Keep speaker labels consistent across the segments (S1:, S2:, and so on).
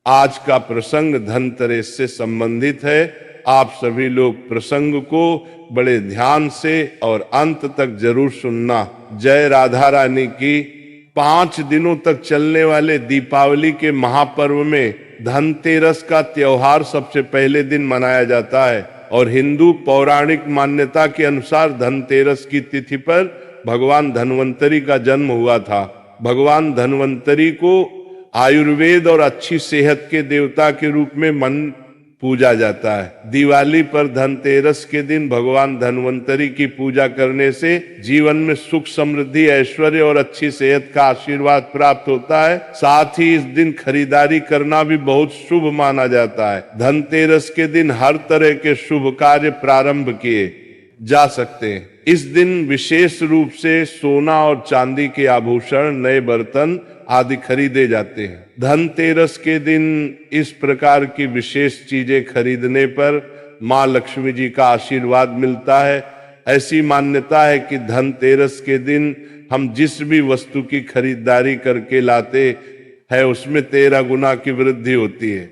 S1: आज का प्रसंग धनतेरस से संबंधित है। आप सभी लोग प्रसंग को बड़े ध्यान से और अंत तक जरूर सुनना। जय राधा रानी की। 5 दिनों तक चलने वाले दीपावली के महापर्व में धनतेरस का त्योहार सबसे पहले दिन मनाया जाता है और हिंदू पौराणिक मान्यता के अनुसार धनतेरस की तिथि पर भगवान धन्वंतरी का जन्म हुआ था। भगवान धन्वंतरी को आयुर्वेद और अच्छी सेहत के देवता के रूप में पूजा जाता है। दिवाली पर धनतेरस के दिन भगवान धन्वंतरी की पूजा करने से जीवन में सुख समृद्धि ऐश्वर्य और अच्छी सेहत का आशीर्वाद प्राप्त होता है। साथ ही इस दिन खरीदारी करना भी बहुत शुभ माना जाता है। धनतेरस के दिन हर तरह के शुभ कार्य प्रारंभ किए जा सकते हैं। इस दिन विशेष रूप से सोना और चांदी के आभूषण, नए बर्तन आदि खरीदे जाते हैं। धनतेरस के दिन इस प्रकार की विशेष चीजें खरीदने पर माँ लक्ष्मी जी का आशीर्वाद मिलता है। ऐसी मान्यता है कि धनतेरस के दिन हम जिस भी वस्तु की खरीदारी करके लाते हैं उसमें 13 गुना की वृद्धि होती है।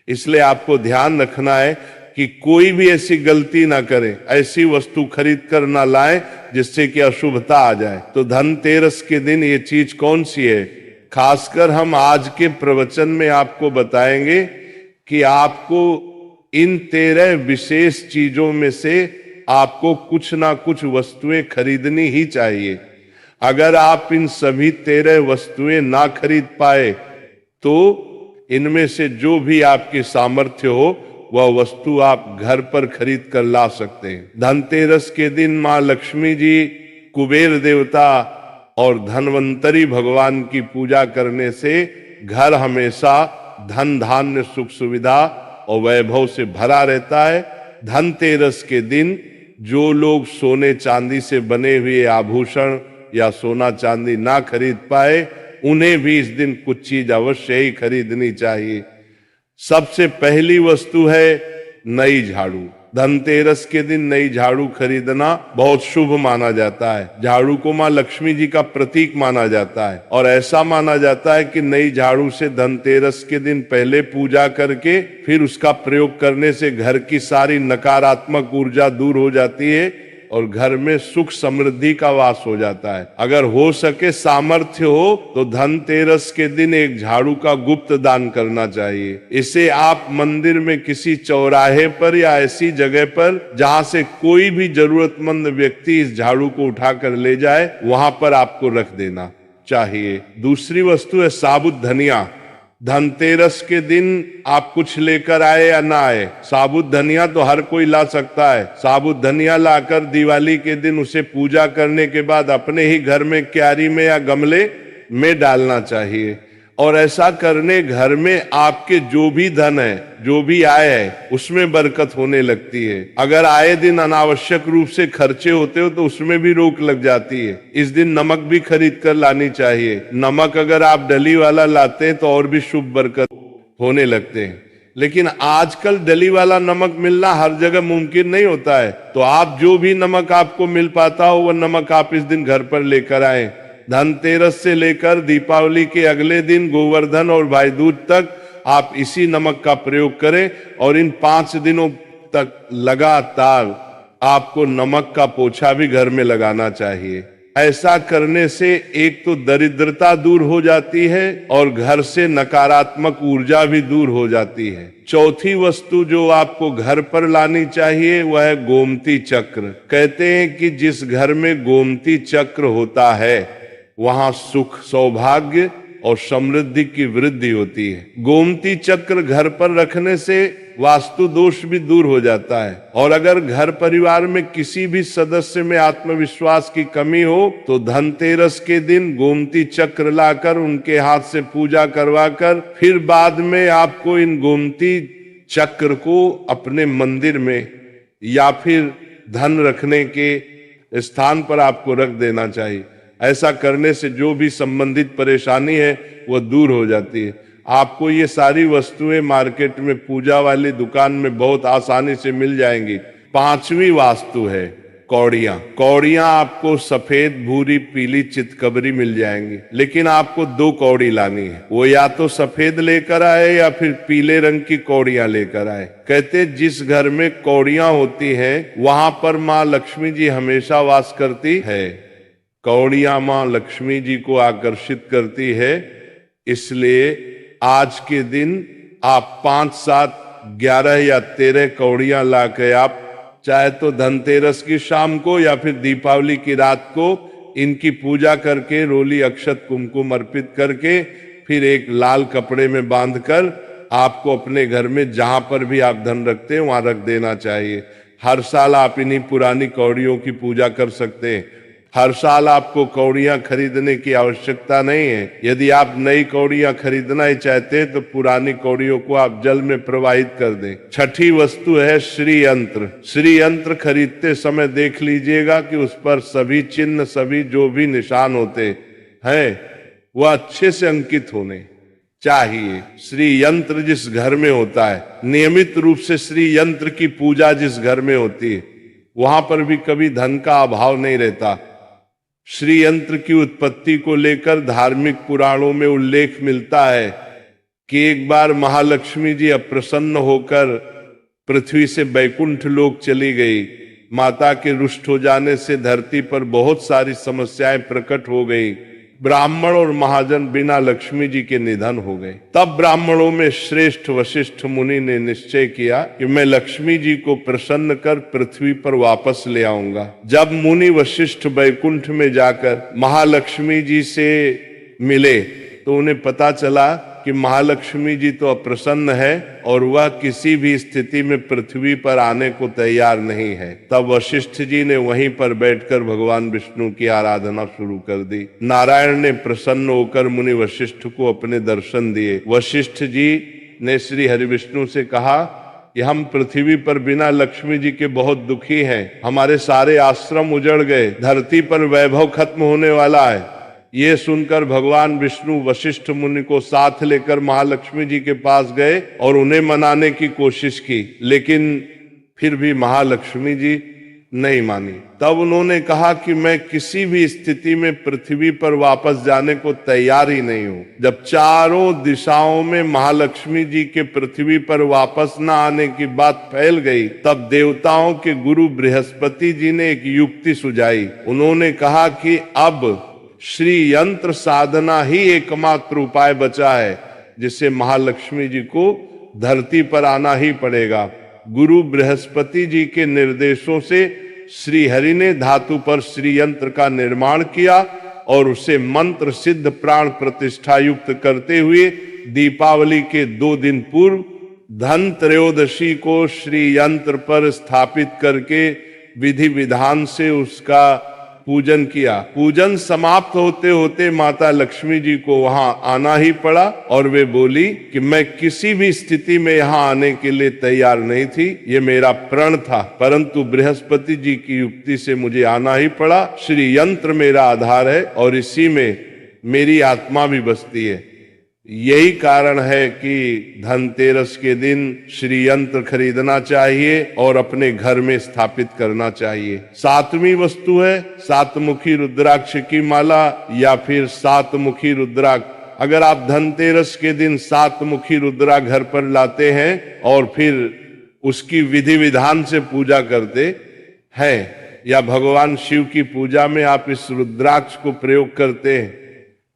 S1: इसलिए आपको ध्यान रखना है कि कोई भी ऐसी गलती ना करें, ऐसी वस्तु खरीद कर ना लाएं जिससे कि अशुभता आ जाए। तो धनतेरस के दिन ये चीज कौन सी है, खासकर हम आज के प्रवचन में आपको बताएंगे कि आपको इन 13 विशेष चीजों में से आपको कुछ ना कुछ वस्तुएं खरीदनी ही चाहिए। अगर आप इन सभी 13 वस्तुएं ना खरीद पाए तो इनमें से जो भी आपकी सामर्थ्य हो वह वस्तु आप घर पर खरीद कर ला सकते हैं। धनतेरस के दिन माँ लक्ष्मी जी, कुबेर देवता और धन्वंतरी भगवान की पूजा करने से घर हमेशा धन धान्य सुख सुविधा और वैभव से भरा रहता है। धनतेरस के दिन जो लोग सोने चांदी से बने हुए आभूषण या सोना चांदी ना खरीद पाए उन्हें भी इस दिन कुछ चीज अवश्य ही खरीदनी चाहिए। सबसे पहली वस्तु है नई झाड़ू। धनतेरस के दिन नई झाड़ू खरीदना बहुत शुभ माना जाता है। झाड़ू को माँ लक्ष्मी जी का प्रतीक माना जाता है और ऐसा माना जाता है कि नई झाड़ू से धनतेरस के दिन पहले पूजा करके फिर उसका प्रयोग करने से घर की सारी नकारात्मक ऊर्जा दूर हो जाती है और घर में सुख समृद्धि का वास हो जाता है। अगर हो सके, सामर्थ्य हो तो धनतेरस के दिन एक झाड़ू का गुप्त दान करना चाहिए। इसे आप मंदिर में किसी चौराहे पर या ऐसी जगह पर जहां से कोई भी जरूरतमंद व्यक्ति इस झाड़ू को उठाकर ले जाए वहां पर आपको रख देना चाहिए। दूसरी वस्तु है साबुत धनिया। धनतेरस के दिन आप कुछ लेकर आए या ना आए, साबुत धनिया तो हर कोई ला सकता है। साबुत धनिया लाकर दिवाली के दिन उसे पूजा करने के बाद अपने ही घर में क्यारी में या गमले में डालना चाहिए और ऐसा करने घर में आपके जो भी धन है, जो भी आय है, उसमें बरकत होने लगती है। अगर आए दिन अनावश्यक रूप से खर्चे होते हो तो उसमें भी रोक लग जाती है। इस दिन नमक भी खरीद कर लानी चाहिए। नमक अगर आप डली वाला लाते हैं तो और भी शुभ बरकत होने लगते हैं। लेकिन आजकल डली वाला नमक मिलना हर जगह मुमकिन नहीं होता है, तो आप जो भी नमक आपको मिल पाता हो वह नमक आप इस दिन घर पर लेकर आए। धनतेरस से लेकर दीपावली के अगले दिन गोवर्धन और भाई दूज तक आप इसी नमक का प्रयोग करें और इन 5 दिनों तक लगातार आपको नमक का पोछा भी घर में लगाना चाहिए। ऐसा करने से एक तो दरिद्रता दूर हो जाती है और घर से नकारात्मक ऊर्जा भी दूर हो जाती है। चौथी वस्तु जो आपको घर पर लानी चाहिए वह है गोमती चक्र। कहते हैं कि जिस घर में गोमती चक्र होता है वहां सुख, सौभाग्य और समृद्धि की वृद्धि होती है। गोमती चक्र घर पर रखने से वास्तु दोष भी दूर हो जाता है और अगर घर परिवार में किसी भी सदस्य में आत्मविश्वास की कमी हो तो धनतेरस के दिन गोमती चक्र लाकर उनके हाथ से पूजा करवाकर फिर बाद में आपको इन गोमती चक्र को अपने मंदिर में या फिर धन रखने के स्थान पर आपको रख देना चाहिए। ऐसा करने से जो भी संबंधित परेशानी है वह दूर हो जाती है। आपको ये सारी वस्तुएं मार्केट में पूजा वाली दुकान में बहुत आसानी से मिल जाएंगी। 5वीं वास्तु है कौड़ियां। कौड़ियां आपको सफेद, भूरी, पीली, चितकबरी मिल जाएंगी, लेकिन आपको 2 कौड़ी लानी है। वो या तो सफेद लेकर आए या फिर पीले रंग की कौड़ियां लेकर आए। कहते जिस घर में कौड़ियां होती हैं वहां पर माँ लक्ष्मी जी हमेशा वास करती है। कौड़ियां माँ लक्ष्मी जी को आकर्षित करती है, इसलिए आज के दिन आप 5, 7, 11 या 13 कौड़ियां लाके आप चाहे तो धनतेरस की शाम को या फिर दीपावली की रात को इनकी पूजा करके, रोली, अक्षत, कुमकुम अर्पित करके, फिर एक लाल कपड़े में बांधकर आपको अपने घर में जहां पर भी आप धन रखते हैं वहां रख देना चाहिए। हर साल आप इन्हीं पुरानी कौड़ियों की पूजा कर सकते हैं। हर साल आपको कौड़ियां खरीदने की आवश्यकता नहीं है। यदि आप नई कौड़ियां खरीदना ही चाहते हैं तो पुरानी कौड़ियों को आप जल में प्रवाहित कर दें। छठी वस्तु है श्री यंत्र। श्री यंत्र खरीदते समय देख लीजिएगा कि उस पर सभी चिन्ह, सभी जो भी निशान होते हैं वह अच्छे से अंकित होने चाहिए। श्री यंत्र जिस घर में होता है, नियमित रूप से श्री यंत्र की पूजा जिस घर में होती है, वहां पर भी कभी धन का अभाव नहीं रहता। श्री यंत्र की उत्पत्ति को लेकर धार्मिक पुराणों में उल्लेख मिलता है कि एक बार महालक्ष्मी जी अप्रसन्न होकर पृथ्वी से बैकुंठ लोक चली गई। माता के रुष्ट हो जाने से धरती पर बहुत सारी समस्याएं प्रकट हो गई। ब्राह्मण और महाजन बिना लक्ष्मी जी के निधन हो गए। तब ब्राह्मणों में श्रेष्ठ वशिष्ठ मुनि ने निश्चय किया कि मैं लक्ष्मी जी को प्रसन्न कर पृथ्वी पर वापस ले आऊंगा। जब मुनि वशिष्ठ बैकुंठ में जाकर महालक्ष्मी जी से मिले तो उन्हें पता चला कि महालक्ष्मी जी तो अप्रसन्न है और वह किसी भी स्थिति में पृथ्वी पर आने को तैयार नहीं है। तब वशिष्ठ जी ने वहीं पर बैठकर भगवान विष्णु की आराधना शुरू कर दी। नारायण ने प्रसन्न होकर मुनि वशिष्ठ को अपने दर्शन दिए। वशिष्ठ जी ने श्री हरिविष्णु से कहा कि हम पृथ्वी पर बिना लक्ष्मी जी के बहुत दुखी हैं। हमारे सारे आश्रम उजड़ गए, धरती पर वैभव खत्म होने वाला है। ये सुनकर भगवान विष्णु वशिष्ठ मुनि को साथ लेकर महालक्ष्मी जी के पास गए और उन्हें मनाने की कोशिश की, लेकिन फिर भी महालक्ष्मी जी नहीं मानी। तब उन्होंने कहा कि मैं किसी भी स्थिति में पृथ्वी पर वापस जाने को तैयार ही नहीं हूं। जब चारों दिशाओं में महालक्ष्मी जी के पृथ्वी पर वापस न आने की बात फैल गई, तब देवताओं के गुरु बृहस्पति जी ने एक युक्ति सुझाई। उन्होंने कहा कि अब श्री यंत्र साधना ही एकमात्र उपाय बचा है जिससे महालक्ष्मी जी को धरती पर आना ही पड़ेगा। गुरु बृहस्पति जी के निर्देशों से श्री हरि ने धातु पर श्री यंत्र का निर्माण किया और उसे मंत्र सिद्ध प्राण प्रतिष्ठा युक्त करते हुए दीपावली के 2 दिन पूर्व धन त्रयोदशी को श्री यंत्र पर स्थापित करके विधि विधान से उसका पूजन किया। पूजन समाप्त होते होते माता लक्ष्मी जी को वहां आना ही पड़ा और वे बोली कि मैं किसी भी स्थिति में यहां आने के लिए तैयार नहीं थी, ये मेरा प्रण था, परंतु बृहस्पति जी की युक्ति से मुझे आना ही पड़ा। श्री यंत्र मेरा आधार है और इसी में मेरी आत्मा भी बसती है। यही कारण है कि धनतेरस के दिन श्री यंत्र खरीदना चाहिए और अपने घर में स्थापित करना चाहिए। 7वीं वस्तु है 7 मुखी रुद्राक्ष की माला या फिर 7 मुखी रुद्राक्ष। अगर आप धनतेरस के दिन 7 मुखी रुद्रा घर पर लाते हैं और फिर उसकी विधि विधान से पूजा करते हैं या भगवान शिव की पूजा में आप इस रुद्राक्ष को प्रयोग करते हैं,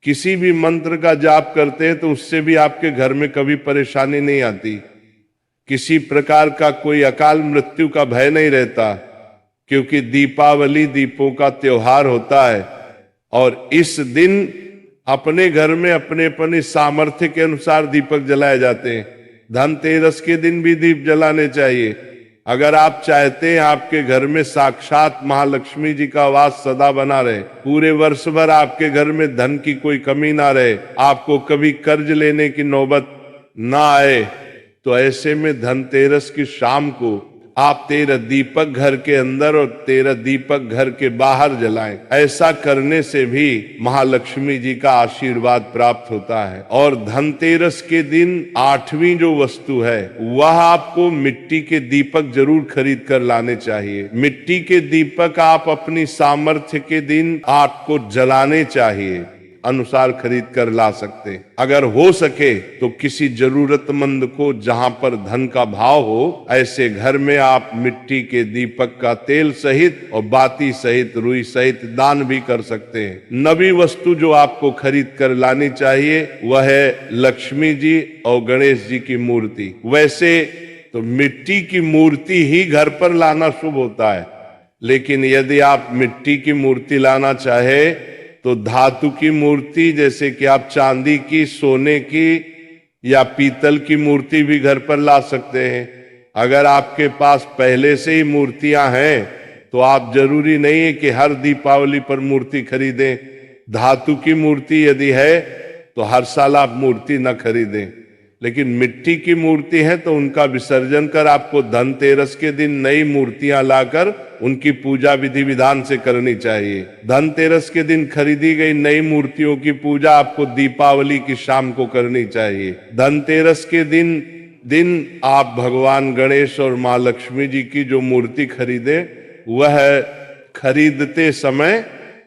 S1: किसी भी मंत्र का जाप करते हैं तो उससे भी आपके घर में कभी परेशानी नहीं आती। किसी प्रकार का कोई अकाल मृत्यु का भय नहीं रहता, क्योंकि दीपावली दीपों का त्योहार होता है और इस दिन अपने घर में अपने अपने सामर्थ्य के अनुसार दीपक जलाए जाते हैं। धनतेरस के दिन भी दीप जलाने चाहिए। अगर आप चाहते हैं आपके घर में साक्षात महालक्ष्मी जी का वास सदा बना रहे, पूरे वर्ष भर आपके घर में धन की कोई कमी ना रहे, आपको कभी कर्ज लेने की नौबत ना आए, तो ऐसे में धनतेरस की शाम को आप 13 दीपक घर के अंदर और 13 दीपक घर के बाहर जलाएं। ऐसा करने से भी महालक्ष्मी जी का आशीर्वाद प्राप्त होता है। और धनतेरस के दिन 8वीं जो वस्तु है वह आपको मिट्टी के दीपक जरूर खरीद कर लाने चाहिए। मिट्टी के दीपक आप अपनी सामर्थ्य के दिन आपको जलाने चाहिए अनुसार खरीद कर ला सकते। अगर हो सके तो किसी जरूरतमंद को जहां पर धन का भाव हो ऐसे घर में आप मिट्टी के दीपक का तेल सहित और बाती सहित रुई सहित दान भी कर सकते हैं। नवी वस्तु जो आपको खरीद कर लानी चाहिए वह है लक्ष्मी जी और गणेश जी की मूर्ति। वैसे तो मिट्टी की मूर्ति ही घर पर लाना शुभ होता है, लेकिन यदि आप मिट्टी की मूर्ति लाना चाहे तो धातु की मूर्ति जैसे कि आप चांदी की, सोने की या पीतल की मूर्ति भी घर पर ला सकते हैं। अगर आपके पास पहले से ही मूर्तियां हैं तो आप जरूरी नहीं है कि हर दीपावली पर मूर्ति खरीदें। धातु की मूर्ति यदि है तो हर साल आप मूर्ति न खरीदें, लेकिन मिट्टी की मूर्ति है तो उनका विसर्जन कर आपको धनतेरस के दिन नई मूर्तियां लाकर उनकी पूजा विधि विधान से करनी चाहिए। धनतेरस के दिन खरीदी गई नई मूर्तियों की पूजा आपको दीपावली की शाम को करनी चाहिए। धनतेरस के दिन आप भगवान गणेश और माँ लक्ष्मी जी की जो मूर्ति खरीदे वह खरीदते समय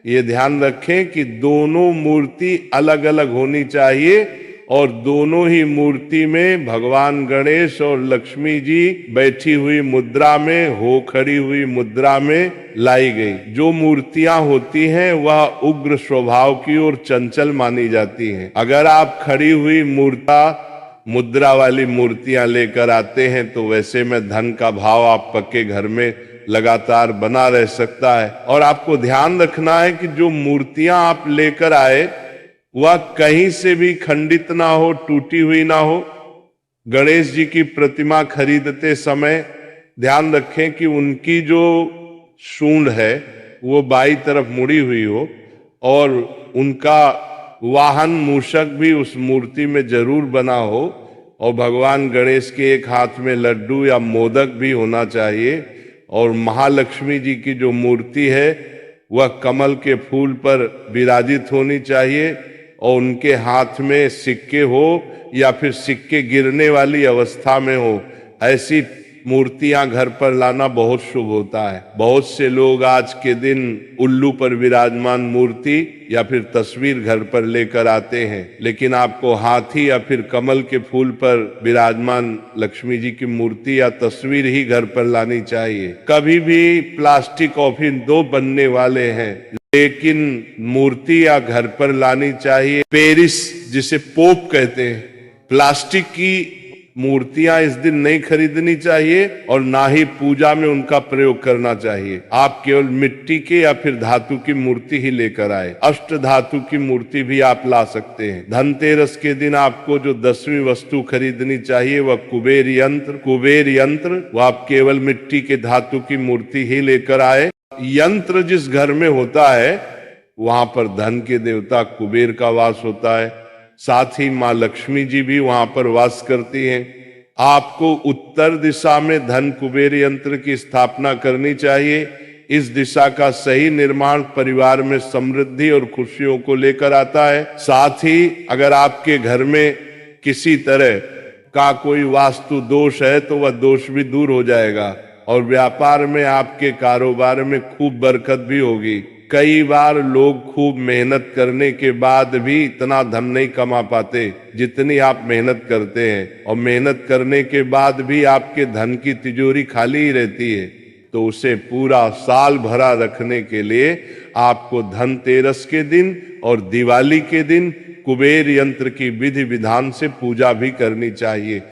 S1: ये ध्यान रखें कि दोनों मूर्ति अलग अलग होनी चाहिए और दोनों ही मूर्ति में भगवान गणेश और लक्ष्मी जी बैठी हुई मुद्रा में हो खड़ी हुई मुद्रा में लाई गई। जो मूर्तियां होती हैं वह उग्र स्वभाव की और चंचल मानी जाती हैं। अगर आप खड़ी हुई मुद्रा वाली मूर्तियां लेकर आते हैं तो वैसे में धन का भाव आप पक्के घर में लगातार बना रह सकता है। और आपको ध्यान रखना है कि जो मूर्तियां आप लेकर आए वह कहीं से भी खंडित ना हो, टूटी हुई ना हो। गणेश जी की प्रतिमा खरीदते समय ध्यान रखें कि उनकी जो सूंड है वो बाईं तरफ मुड़ी हुई हो और उनका वाहन मूषक भी उस मूर्ति में जरूर बना हो और भगवान गणेश के एक हाथ में लड्डू या मोदक भी होना चाहिए। और महालक्ष्मी जी की जो मूर्ति है वह कमल के फूल पर विराजित होनी चाहिए और उनके हाथ में सिक्के हो या फिर सिक्के गिरने वाली अवस्था में हो। ऐसी मूर्तियां घर पर लाना बहुत शुभ होता है। बहुत से लोग आज के दिन उल्लू पर विराजमान मूर्ति या फिर तस्वीर घर पर लेकर आते हैं, लेकिन आपको हाथी या फिर कमल के फूल पर विराजमान लक्ष्मी जी की मूर्ति या तस्वीर ही घर पर लानी चाहिए। कभी भी प्लास्टिक कॉफिन दो बनने वाले हैं, लेकिन मूर्ति या घर पर लानी चाहिए। पेरिस जिसे पोप कहते हैं, प्लास्टिक की मूर्तियां इस दिन नहीं खरीदनी चाहिए और ना ही पूजा में उनका प्रयोग करना चाहिए। आप केवल मिट्टी के या फिर धातु की मूर्ति ही लेकर आए। अष्ट धातु की मूर्ति भी आप ला सकते हैं। धनतेरस के दिन आपको जो 10वीं वस्तु खरीदनी चाहिए वह कुबेर यंत्र वो आप केवल मिट्टी के धातु की मूर्ति ही लेकर आए। यंत्र जिस घर में होता है वहां पर धन के देवता कुबेर का वास होता है, साथ ही माँ लक्ष्मी जी भी वहां पर वास करती हैं। आपको उत्तर दिशा में धन कुबेर यंत्र की स्थापना करनी चाहिए। इस दिशा का सही निर्माण परिवार में समृद्धि और खुशियों को लेकर आता है। साथ ही अगर आपके घर में किसी तरह का कोई वास्तु दोष है तो वह दोष भी दूर हो जाएगा और व्यापार में आपके कारोबार में खूब बरकत भी होगी। कई बार लोग खूब मेहनत करने के बाद भी इतना धन नहीं कमा पाते जितनी आप मेहनत करते हैं, और मेहनत करने के बाद भी आपके धन की तिजोरी खाली ही रहती है। तो उसे पूरा साल भरा रखने के लिए आपको धनतेरस के दिन और दिवाली के दिन कुबेर यंत्र की विधि विधान से पूजा भी करनी चाहिए।